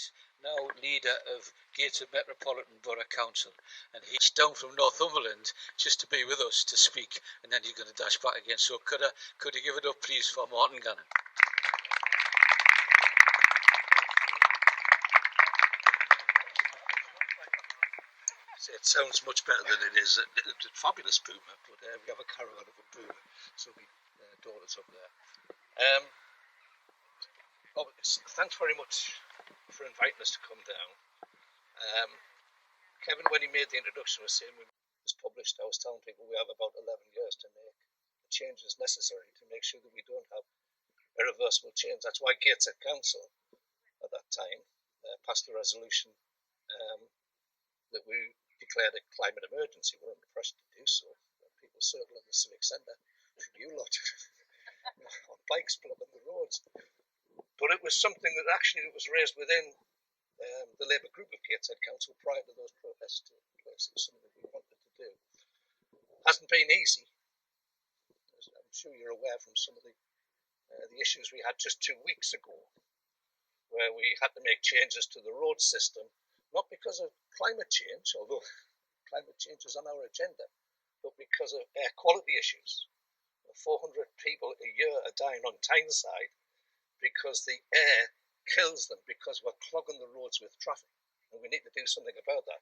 He's now leader of Gateshead Metropolitan Borough Council, and he's down from Northumberland just to be with us to speak, and then he's going to dash back again. So could you give it up, please, for Martin Gannon? It sounds much better than it is. It's a fabulous boomer, but we have a caravan of a boomer, so my daughter's up there. Thanks very much for inviting us to come down. Kevin, when he made the introduction, was saying when it was published, I was telling people we have about 11 years to make the changes necessary to make sure that we don't have irreversible change. That's why Gateshead Council at that time passed a resolution that we declared a climate emergency. We're under pressure to do so. People circling the civic centre, you lot, on bikes blocking the roads. But it was something that actually was raised within the Labour group of Gateshead Council prior to those protests taking place. It was something that we wanted to do. It hasn't been easy, as I'm sure you're aware from some of the issues we had just 2 weeks ago, where we had to make changes to the road system, not because of climate change, although climate change is on our agenda, but because of air quality issues. 400 people a year are dying on Tyneside because the air kills them because we're clogging the roads with traffic, and we need to do something about that.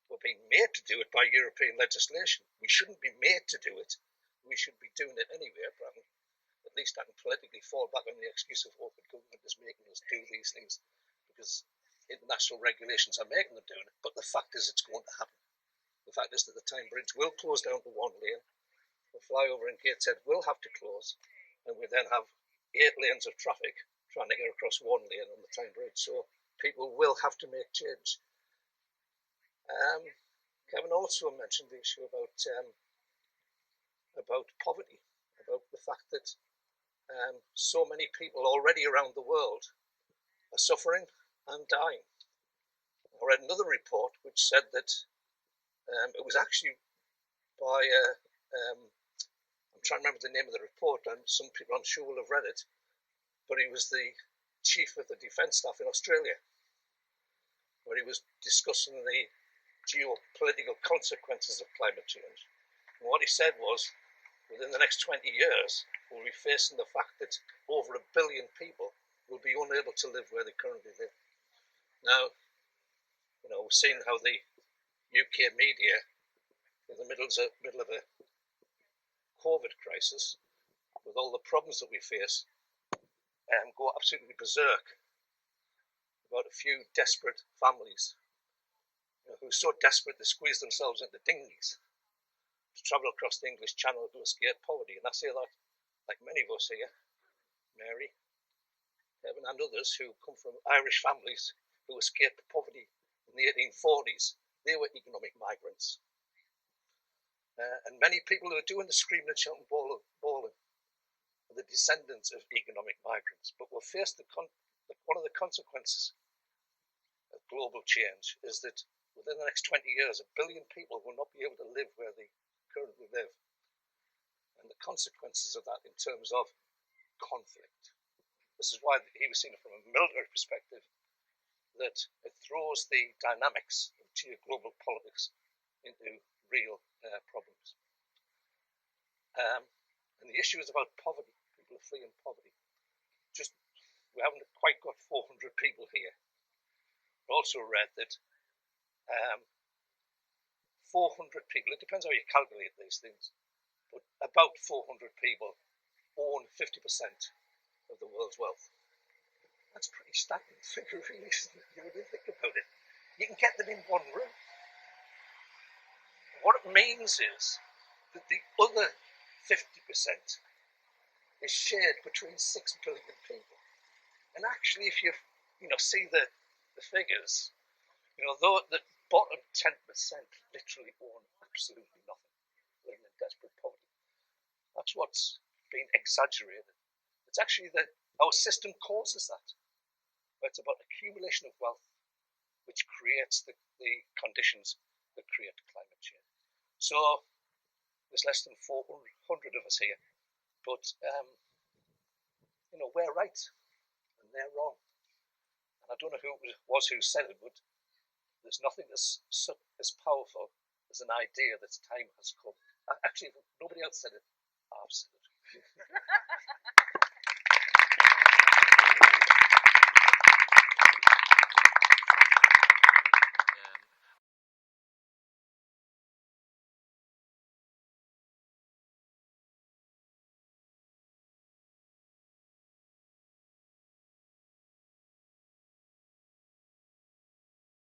We're being made to do it by European legislation. We shouldn't be made to do it. We should be doing it anyway, but at least I can politically fall back on the excuse of the government is making us do these things because international regulations are making them doing it, but the fact is it's going to happen. The fact is that the Tyne Bridge will close down to one lane, the flyover in Gateshead will have to close, and we then have 8 lanes of traffic trying to get across one lane on the Tyne Bridge. So people will have to make change. Kevin also mentioned the issue about poverty, about the fact that so many people already around the world are suffering and dying. I read another report which said that it was actually by I'm trying to remember the name of the report, and some people I'm sure will have read it, but he was the chief of the defence staff in Australia, where he was discussing the geopolitical consequences of climate change. And what he said was, within the next 20 years, we'll be facing the fact that over 1 billion people will be unable to live where they currently live. Now, we've seen how the UK media, in the middle of a COVID crisis, with all the problems that we face, go absolutely berserk about a few desperate families who are so desperate they squeeze themselves into dinghies to travel across the English Channel to escape poverty. And I say that, like many of us here, Mary, Kevin and others who come from Irish families who escaped poverty in the 1840s, they were economic migrants. And many people who are doing the screaming and shouting, bawling, are the descendants of economic migrants. But we're faced one of the consequences of global change is that within the next 20 years, 1 billion people will not be able to live where they currently live. And the consequences of that in terms of conflict. This is why he was seeing it from a military perspective, that it throws the dynamics of global politics into real problems. And the issue is about poverty. People are fleeing poverty. We haven't quite got 400 people here. I also read that 400 people, it depends how you calculate these things, but about 400 people own 50% of the world's wealth. That's a pretty staggering figure, really, isn't it? When you think about it. You can get them in one room. What it means is that the other 50% is shared between 6 billion people. And actually, if you see the figures, though the bottom 10% literally own absolutely nothing, living in desperate poverty. That's what's been exaggerated. It's actually that our system causes that. It's about accumulation of wealth, which creates the conditions that create climate change. So there's less than 400 of us here, but we're right and they're wrong. And I don't know who it was who said it, but there's nothing as powerful as an idea that time has come. Actually, if nobody else said it, I've said it.